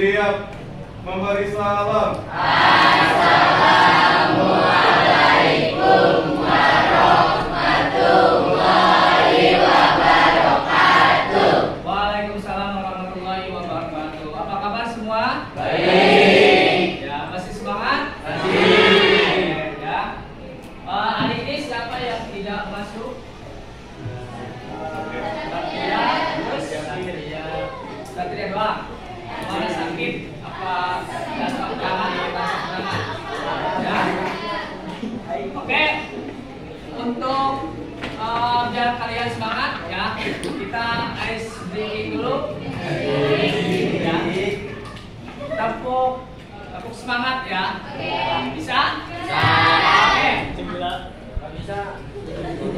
siap memberi salam. Assalamualaikum warahmatullahi wabarakatuh. Waalaikumsalam warahmatullahi wabarakatuh. Apa kabar semua? Baik. Ya, masih semangat? Masih. Ya. Hari ini siapa yang tidak masuk? Ya, terus Satria doang. Mana sakit? Apa jangan tangan? Ya. Oke. Untuk biar kalian semangat ya, kita ice breaking dulu. Ya. Tepuk semangat ya. Bisa? Oke. Bisa.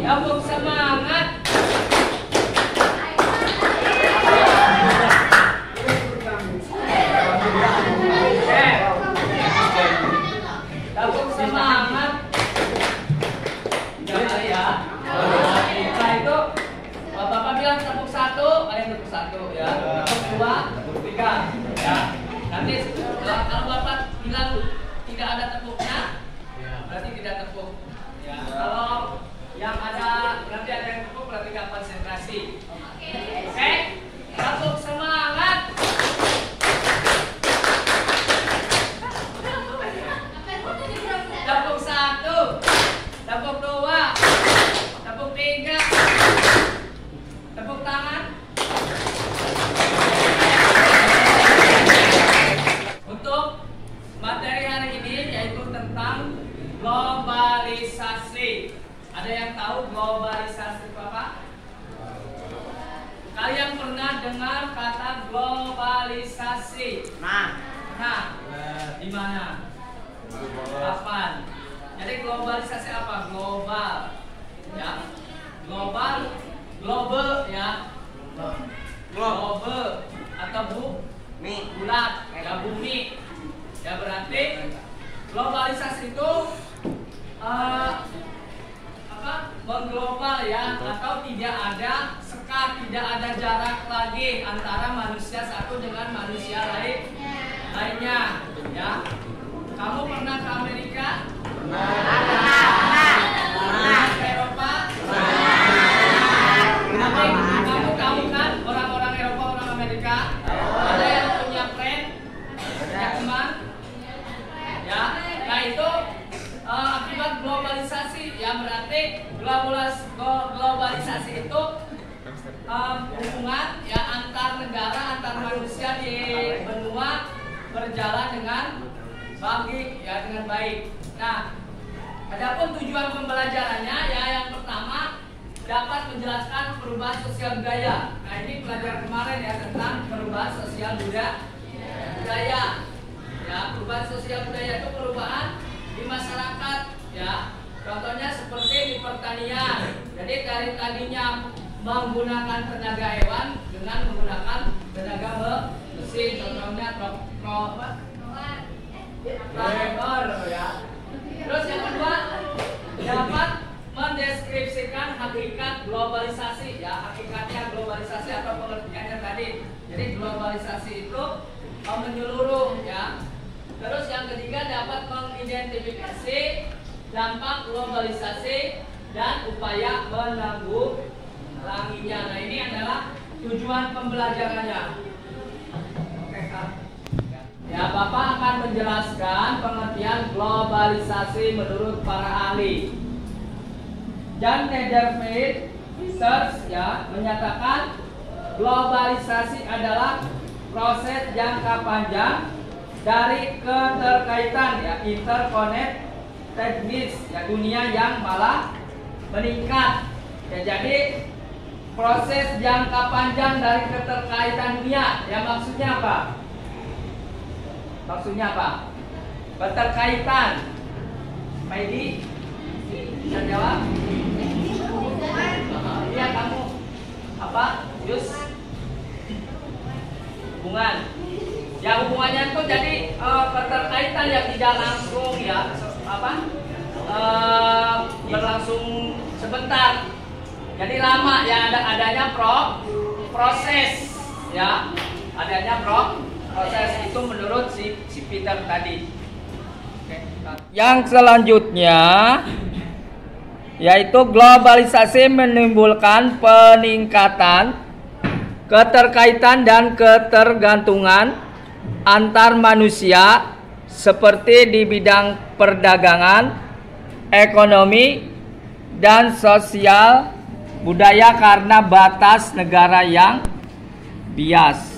Tepuk semangat. Tepuk semangat. Jangan ya. Kita itu Bapak bilang tepuk satu, kalian tepuk satu ya. Tepuk dua, tepuk tiga ya. Nanti kalau Bapak bilang tidak ada tepuknya, berarti tidak tepuk. Ya. Kalau yang ada nanti ada yang tepuk berarti nggak konsentrasi. Oke? Tepuk semangat. Tepuk satu, tepuk dua, tepuk tiga, tepuk tangan. Untuk materi hari ini yaitu tentang globalisasi. Ada yang tahu globalisasi itu apa? Kalian pernah dengar kata globalisasi? Nah, di mana? Kapan? Jadi globalisasi apa? Global, ya. Global, global, ya. Global atau bulat, ya bumi. Ya berarti globalisasi itu mengglobal ya, atau tidak ada sekat, tidak ada jarak lagi antara manusia satu dengan manusia lainnya, ya. Kamu pernah ke Amerika? Pernah ke Eropa? Kamu kan orang-orang Eropa, orang Amerika? Ada yang punya friend? Punya teman? Ya, nah itu akibat globalisasi ya, berarti globalisasi itu hubungan ya antar negara, antar manusia di benua berjalan dengan dengan baik. Nah, adapun tujuan pembelajarannya ya, yang pertama dapat menjelaskan perubahan sosial budaya. Nah, ini pelajaran kemarin ya tentang perubahan sosial budaya. Ya, perubahan sosial budaya itu perubahan di masyarakat ya. Contohnya seperti di pertanian. Jadi dari tadinya menggunakan tenaga hewan dengan menggunakan tenaga mesin. Contohnya traktor ya. Terus yang kedua dapat mendeskripsikan hakikat globalisasi ya, hakikatnya globalisasi atau pengertiannya tadi. Jadi globalisasi itu menyeluruh ya. Terus yang ketiga dapat mengidentifikasi dampak globalisasi dan upaya menanggulanginya. Nah, ini adalah tujuan pembelajarannya. Oke, Kak. Ya, Bapak akan menjelaskan pengertian globalisasi menurut para ahli. Jan Nederveld Research ya menyatakan globalisasi adalah proses jangka panjang dari keterkaitan ya, interconnectedness ya, dunia yang malah meningkat. Ya, jadi proses jangka panjang dari keterkaitan dunia. Ya, maksudnya apa? Maksudnya apa? Keterkaitan. Maidi bisa jawab? Iya, kamu apa? Yus? Hubungan. Ya, hubungannya itu jadi keterkaitan yang tidak langsung ya, berlangsung sebentar. Jadi lama ya, adanya proses ya, adanya Proses itu menurut si Peter tadi. Yang selanjutnya yaitu globalisasi menimbulkan peningkatan keterkaitan dan ketergantungan antar manusia seperti di bidang perdagangan, ekonomi, dan sosial budaya karena batas negara yang bias.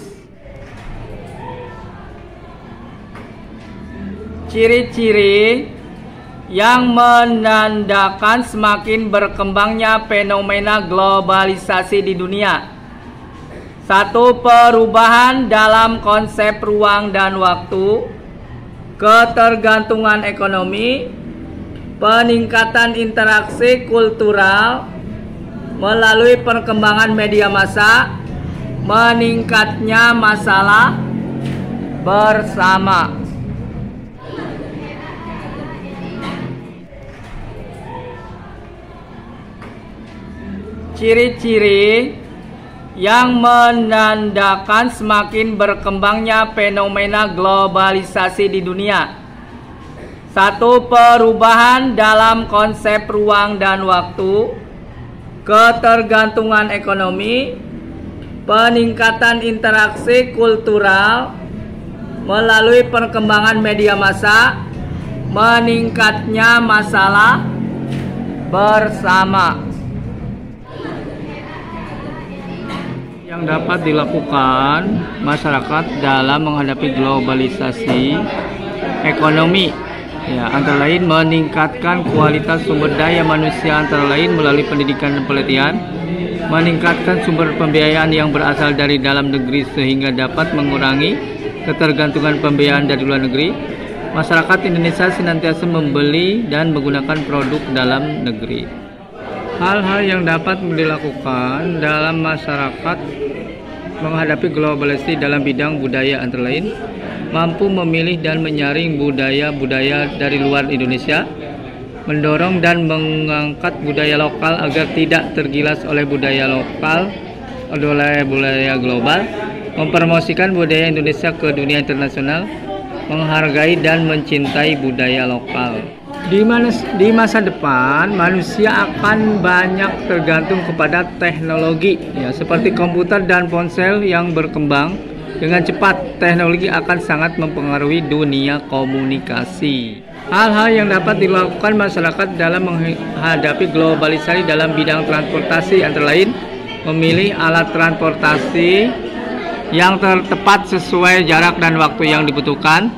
Ciri-ciri yang menandakan semakin berkembangnya fenomena globalisasi di dunia. 1. Perubahan dalam konsep ruang dan waktu, ketergantungan ekonomi, peningkatan interaksi kultural melalui perkembangan media massa, meningkatnya masalah bersama. Ciri-ciri yang menandakan semakin berkembangnya fenomena globalisasi di dunia. 1. Perubahan dalam konsep ruang dan waktu, ketergantungan ekonomi, peningkatan interaksi kultural melalui perkembangan media massa, meningkatnya masalah bersama. Yang dapat dilakukan masyarakat dalam menghadapi globalisasi ekonomi, ya, antara lain meningkatkan kualitas sumber daya manusia, antara lain melalui pendidikan dan pelatihan, meningkatkan sumber pembiayaan yang berasal dari dalam negeri sehingga dapat mengurangi ketergantungan pembiayaan dari luar negeri. Masyarakat Indonesia senantiasa membeli dan menggunakan produk dalam negeri. Hal-hal yang dapat dilakukan dalam masyarakat menghadapi globalisasi dalam bidang budaya antara lain mampu memilih dan menyaring budaya-budaya dari luar Indonesia, mendorong dan mengangkat budaya lokal agar tidak tergilas oleh budaya lokal, oleh budaya global, mempromosikan budaya Indonesia ke dunia internasional, menghargai dan mencintai budaya lokal. Di masa depan manusia akan banyak tergantung kepada teknologi, ya, seperti komputer dan ponsel yang berkembang dengan cepat. Teknologi akan sangat mempengaruhi dunia komunikasi. Hal-hal yang dapat dilakukan masyarakat dalam menghadapi globalisasi dalam bidang transportasi antara lain memilih alat transportasi yang tepat sesuai jarak dan waktu yang dibutuhkan,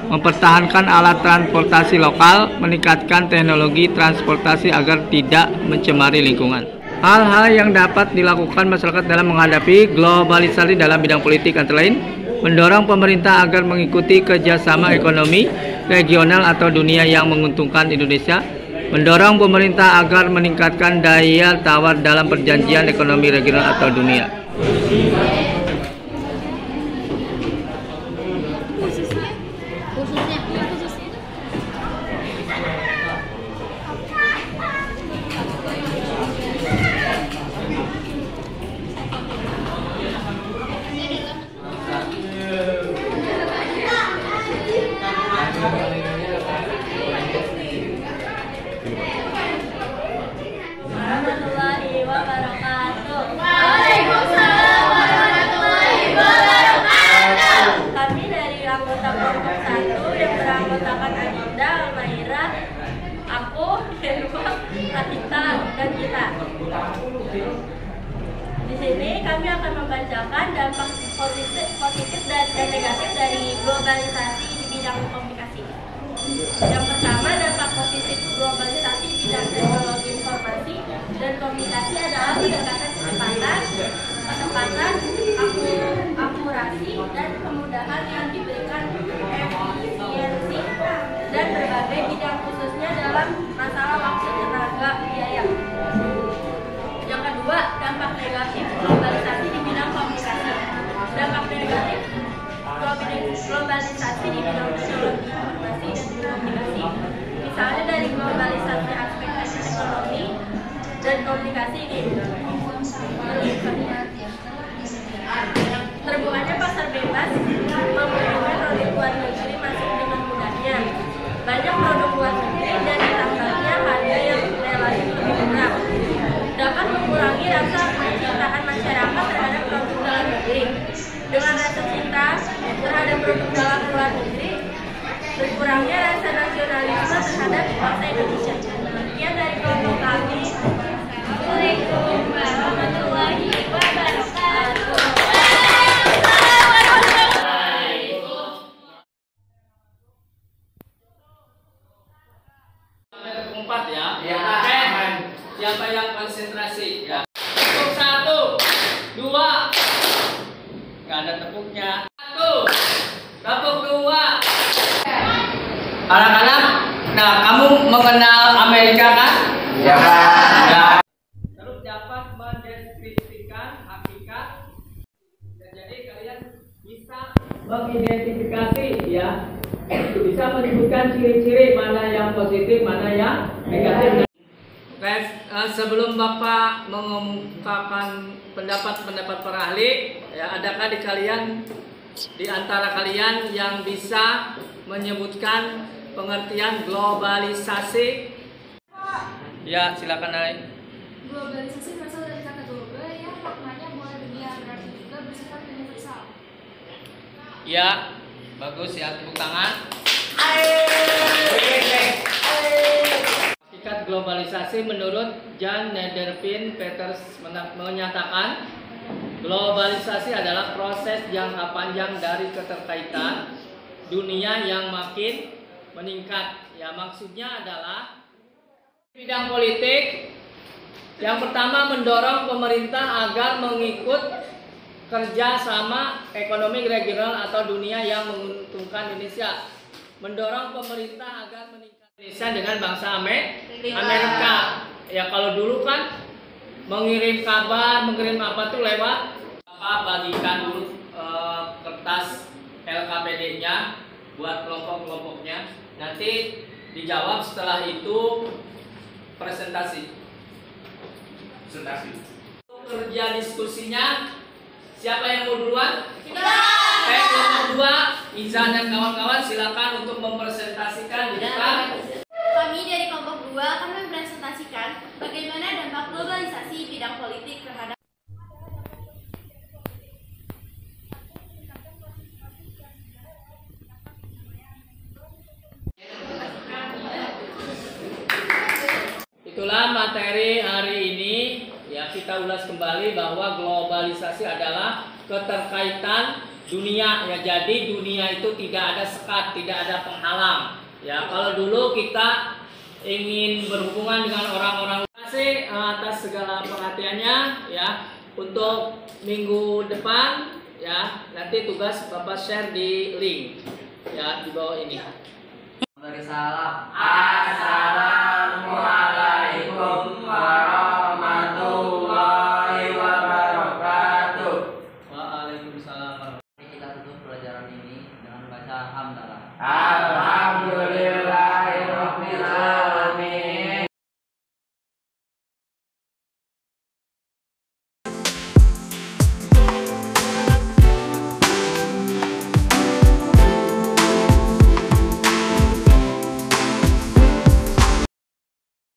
mempertahankan alat transportasi lokal, meningkatkan teknologi transportasi agar tidak mencemari lingkungan. Hal-hal yang dapat dilakukan masyarakat dalam menghadapi globalisasi dalam bidang politik antara lain mendorong pemerintah agar mengikuti kerjasama ekonomi regional atau dunia yang menguntungkan Indonesia, mendorong pemerintah agar meningkatkan daya tawar dalam perjanjian ekonomi regional atau dunia. Warahmatullahi wabarakatuh. Waalaikumsalam warahmatullahi wabarakatuh. Kami dari anggota kelompok 1 yang beranggotakan Adinda, Almaira, aku, Herwa, Atita, dan kita. Di sini kami akan membacakan dampak positif dan negatif dari globalisasi di bidang komunikasi. Yang pertama, dampak positif globalisasi di bidang teknologi informasi dan komunikasi adalah peningkatan kecepatan, akurasi, dan kemudahan yang diberikan efisiensi dan berbagai bidang khususnya dalam masalah waktu, tenaga, biaya. Yang kedua, dampak negatif globalisasi di bidang komunikasi. Dampak negatif globalisasi di bidang teknologi informasi dan komunikasi, misalnya dari globalisasi aspek ekonomi dan komunikasi ini terbukanya pasar bebas siapa yang konsentrasi ya. Tepuk 1, 2. Nggak ada tepuknya. 1, tepuk 2. Anak-anak, nah kamu mengenal Amerika kan? Ya, Pak. Ya. Terus dapat mendeskripsikan hakikat. Dan jadi kalian bisa mengidentifikasi ya. Bisa menyebutkan ciri-ciri mana yang positif, mana yang negatif. Oke, sebelum Bapak mengungkapkan pendapat-pendapat para ahli, ya, adakah di antara kalian yang bisa menyebutkan pengertian globalisasi? Ya, silakan Nay. Globalisasi berasal dari kata global yang maknanya mulai dunia, berarti juga bersifat universal. Ya, bagus ya, tepuk tangan. Hakikat globalisasi menurut Jan Nederveen Peters menyatakan globalisasi adalah proses jangka panjang dari keterkaitan dunia yang makin meningkat. Ya, maksudnya adalah bidang politik. Yang pertama, mendorong pemerintah agar mengikut kerja sama ekonomi regional atau dunia yang menguntungkan Indonesia. Mendorong pemerintah agar meningkat Indonesia dengan bangsa Amerika. Ya, kalau dulu kan mengirim kabar, mengirim apa tuh lewat bagikan dulu kertas LKPD-nya buat kelompok-kelompoknya. Nanti dijawab setelah itu presentasi. Kerja diskusinya, siapa yang mau duluan? Kelompok 2, Izan dan kawan-kawan silakan untuk mempresentasikan di depan. Kami dari kelompok 2 akan mempresentasikan bagaimana dampak globalisasi bidang politik terhadap Itulah materi hari ini. Ya, kita ulas kembali bahwa globalisasi adalah keterkaitan dunia. Ya, jadi dunia itu tidak ada sekat, tidak ada penghalang. Ya, kalau dulu kita ingin berhubungan dengan orang-orang, terima kasih atas segala perhatiannya ya. Untuk minggu depan ya, nanti tugas Bapak share di link ya di bawah ini. Dari salam. Assalamualaikum.